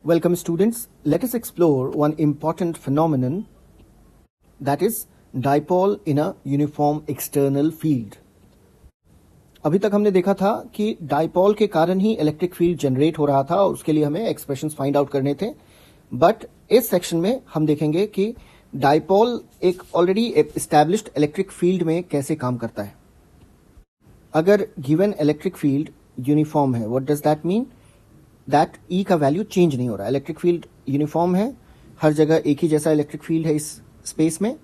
Welcome students, let us explore one important phenomenon, that is dipole in a uniform external field. अभी तक हमने देखा था कि डाइपोल के कारण ही इलेक्ट्रिक फील्ड जनरेट हो रहा था और उसके लिए हमें एक्सप्रेशंस फाइंड आउट करने थे. बट इस सेक्शन में हम देखेंगे कि डाइपोल एक ऑलरेडी एस्टैब्लिश्ड इलेक्ट्रिक फील्ड में कैसे काम करता है. अगर गिवन इलेक्ट्रिक फील्ड यूनिफॉर्म है, what does that mean? That E का वैल्यू चेंज नहीं हो रहा. इलेक्ट्रिक फील्ड यूनिफॉर्म है, हर जगह एक ही जैसा इलेक्ट्रिक फील्ड है इस स्पेस में.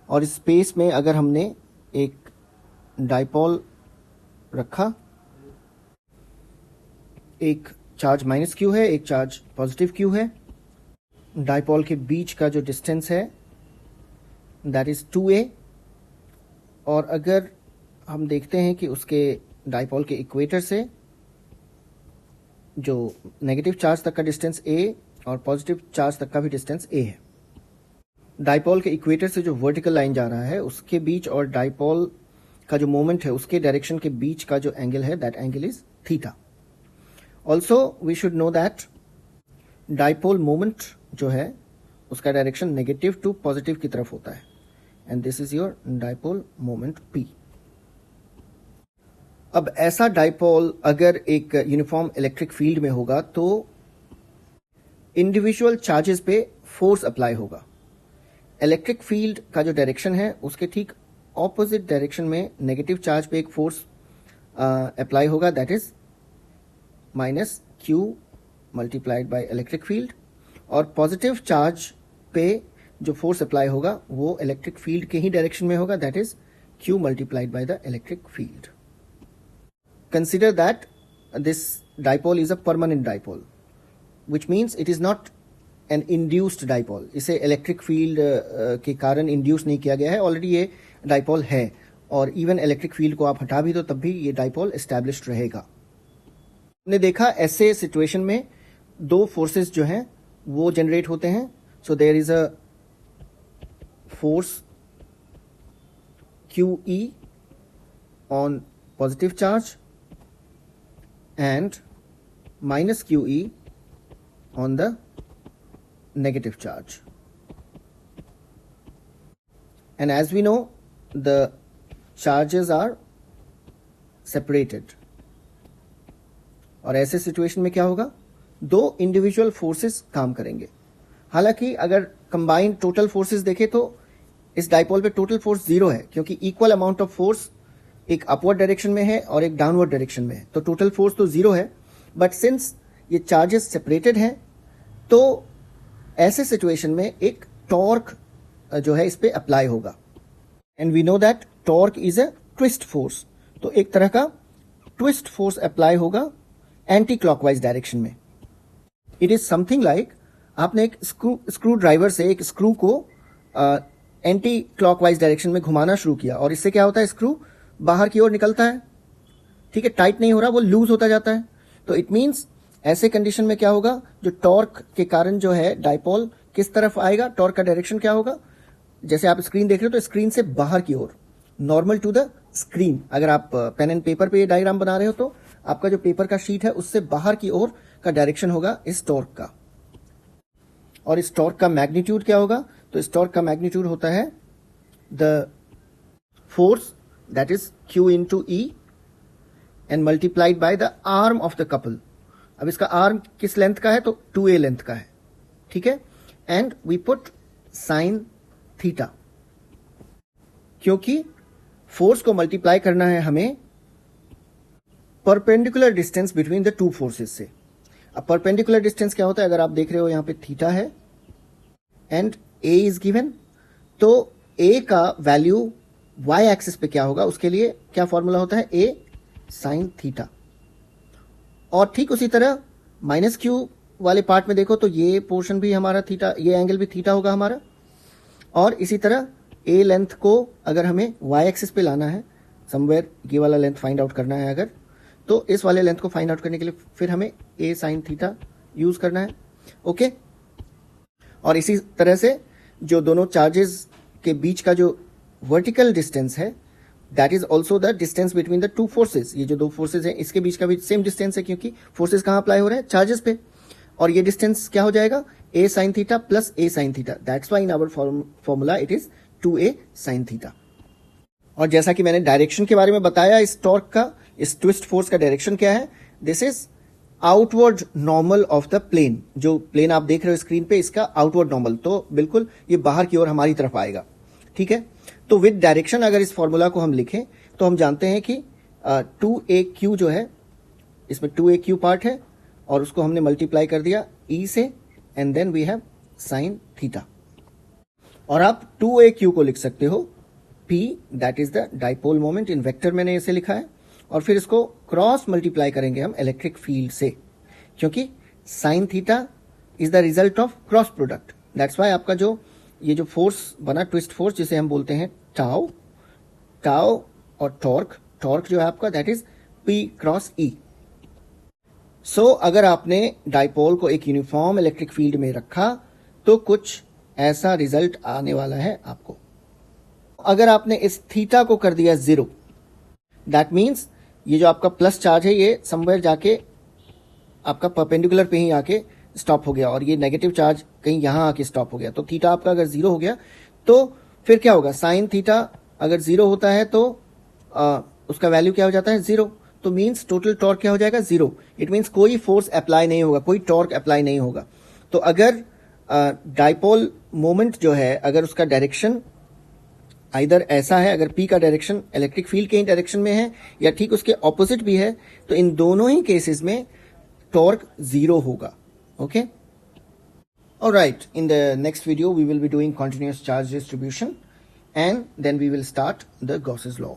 और इस स्पेस में अगर हमने एक डाइपोल रखा, एक चार्ज माइनस क्यू है, एक चार्ज पॉजिटिव क्यू है. डाइपोल के बीच का जो डिस्टेंस है दैट इज 2a. और अगर हम देखते हैं कि उसके डाइपोल के इक्वेटर से जो नेगेटिव चार्ज तक का डिस्टेंस a और पॉजिटिव चार्ज तक का भी डिस्टेंस a है. डाइपोल के इक्वेटर से जो वर्टिकल लाइन जा रहा है उसके बीच और डाइपोल का जो मोमेंट है उसके डायरेक्शन के बीच का जो एंगल है that angle is theta. Also we should know that dipole moment जो है उसका डायरेक्शन नेगेटिव टू पॉजिटिव की तरफ होता है and this is your dipole moment P. अब ऐसा डाइपोल अगर एक यूनिफॉर्म इलेक्ट्रिक फील्ड में होगा तो इंडिविजुअल चार्जेस पे फोर्स अप्लाई होगा. इलेक्ट्रिक फील्ड का जो डायरेक्शन है उसके ठीक ऑपोजिट डायरेक्शन में नेगेटिव चार्ज पे एक फोर्स अप्लाई होगा, that is minus Q multiplied by electric field. और पॉजिटिव चार्ज पे जो फोर्स अप्लाई होगा वो इलेक्ट्रिक फील्ड के ही डायरेक्शन में होगा, that is Q multiplied by the electric field. Consider that this dipole is a permanent dipole, which means it is not an induced dipole. इसे electric field के कारण induce नहीं किया गया है, ऑलरेडी ये डाइपोल है. और इवन इलेक्ट्रिक फील्ड को आप हटा भी दो तब भी ये डाइपोल एस्टैब्लिश्ड रहेगा. हमने देखा ऐसे सिचुएशन में दो फोर्सेस जो हैं वो जनरेट होते हैं. So there is a force QE on positive charge and minus QE on the negative charge. And as we know, the charges are separated. और ऐसे सिचुएशन में क्या होगा, दो इंडिविजुअल फोर्सेस काम करेंगे. हालांकि अगर कंबाइंड टोटल फोर्सेस देखें तो इस डाइपोल पे टोटल फोर्स 0 है, क्योंकि इक्वल अमाउंट ऑफ फोर्स एक अपवर्ड डायरेक्शन में है और एक डाउनवर्ड डायरेक्शन में है, तो टोटल फोर्स तो 0 है. बट सिंस ये चार्जेस सेपरेटेड हैं तो ऐसे सिचुएशन में एक टॉर्क जो है इस पे अप्लाई होगा. And we know that torque is a twist force. तो एक तरह का ट्विस्ट फोर्स अप्लाई होगा एंटी क्लॉकवाइज डायरेक्शन में. इट इज समथिंग लाइक आपने एक स्क्रू ड्राइवर से एक स्क्रू को एंटी क्लॉकवाइज डायरेक्शन में घुमाना शुरू किया और इससे क्या होता है, स्क्रू बाहर की ओर निकलता है. ठीक है, टाइट नहीं हो रहा, वो लूज होता जाता है. तो इट मींस ऐसे कंडीशन में क्या होगा, जो टॉर्क के कारण जो है डाइपोल किस तरफ आएगा, टॉर्क का डायरेक्शन क्या होगा, जैसे आप स्क्रीन देख रहे हो तो स्क्रीन से बाहर की ओर, नॉर्मल टू द स्क्रीन. अगर आप पेन एंड पेपर पे ये डायग्राम बना रहे हो तो आपका जो पेपर का शीट है उससे बाहर की ओर का डायरेक्शन होगा इस टॉर्क का. और इस टॉर्क का मैग्नीट्यूड क्या होगा, तो इस टॉर्क का मैग्नीट्यूड होता है the force that is Q into E and multiplied by the arm of the couple. अब इसका आर्म किस लेंथ का है, तो 2a लेंथ का है. ठीक है, and we put sine theta, क्योंकि फोर्स को मल्टीप्लाई करना है हमें perpendicular distance between the two forces से. अब परपेंडिकुलर डिस्टेंस क्या होता है, अगर आप देख रहे हो यहां पे थीटा है एंड a इज गिवन, तो a का वैल्यू y एक्सिस पे क्या होगा, उसके लिए क्या फॉर्मूला होता है, a साइन थीटा. और ठीक उसी तरह माइनस क्यू वाले पार्ट में देखो तो ये पोर्शन भी हमारा थीटा, ये एंगल भी थीटा होगा हमारा. और इसी तरह a लेंथ को अगर हमें y एक्सिस पे लाना है, समवेयर ये वाला लेंथ फाइंड आउट करना है अगर, तो इस वाले लेंथ को फाइंड आउट करने के लिए फिर हमें a साइन थीटा यूज करना है. ओके, और इसी तरह से जो दोनों चार्जेस के बीच का जो वर्टिकल डिस्टेंस है that is also the distance between the two forces. ये जो दो फोर्सेज हैं इसके बीच का भी सेम डिस्टेंस है, क्योंकि फोर्सेज कहां अप्लाई हो रहे हैं, चार्जेस पे. और ये डिस्टेंस क्या हो जाएगा, a sin theta plus a sin theta, that's why in our formula it is 2a sin theta. और जैसा कि मैंने डायरेक्शन के बारे में बताया, इस टॉर्क का, इस ट्विस्ट फोर्स का डायरेक्शन क्या है, this is outward normal of the plane. जो प्लेन आप देख रहे हो स्क्रीन पे, इसका आउटवर्ड नॉर्मल, तो बिल्कुल ये बाहर की ओर हमारी तरफ आएगा, ठीक है। तो विद डायरेक्शन अगर इस फॉर्मूला को हम लिखें तो हम जानते हैं कि 2aq जो है, इसमें 2aq पार्ट है और उसको हमने मल्टीप्लाई कर दिया e से, and then we have sine theta. और आप 2aq को लिख सकते हो p, that is the dipole moment, in vector मैंने इसे लिखा है, और फिर इसको क्रॉस मल्टीप्लाई करेंगे हम इलेक्ट्रिक फील्ड से, क्योंकि sine theta is the result of cross product. That's why आपका जो ये जो फोर्स बना, ट्विस्ट फोर्स, जिसे हम बोलते हैं टाउ, टाउ और टॉर्क, टॉर्क जो है आपका that is P cross E। सो अगर आपने डाइपोल को एक यूनिफॉर्म इलेक्ट्रिक फील्ड में रखा तो कुछ ऐसा रिजल्ट आने वाला है आपको। अगर आपने इस थीटा को कर दिया 0, दैट मीन्स ये जो आपका प्लस चार्ज है ये समवेयर जाके आपका परपेंडिकुलर पे ही आके स्टॉप हो गया, और ये नेगेटिव चार्ज कहीं यहां आके स्टॉप हो गया। तो थीटा आपका अगर 0 हो गया तो फिर क्या होगा, साइन थीटा अगर 0 होता है तो उसका वैल्यू क्या हो जाता है, 0। तो मीन्स टोटल टॉर्क क्या हो जाएगा, 0। इट मीन्स कोई फोर्स अप्लाई नहीं होगा, कोई टॉर्क अप्लाई नहीं होगा। तो अगर डाइपोल मोमेंट जो है, अगर उसका डायरेक्शन आइदर ऐसा है, अगर P का डायरेक्शन इलेक्ट्रिक फील्ड के डायरेक्शन में है या ठीक उसके ऑपोजिट भी है, तो इन दोनों ही केसेस में टॉर्क 0 होगा। Okay, alright, in the next video we will be doing continuous charge distribution and then we will start the Gauss's law.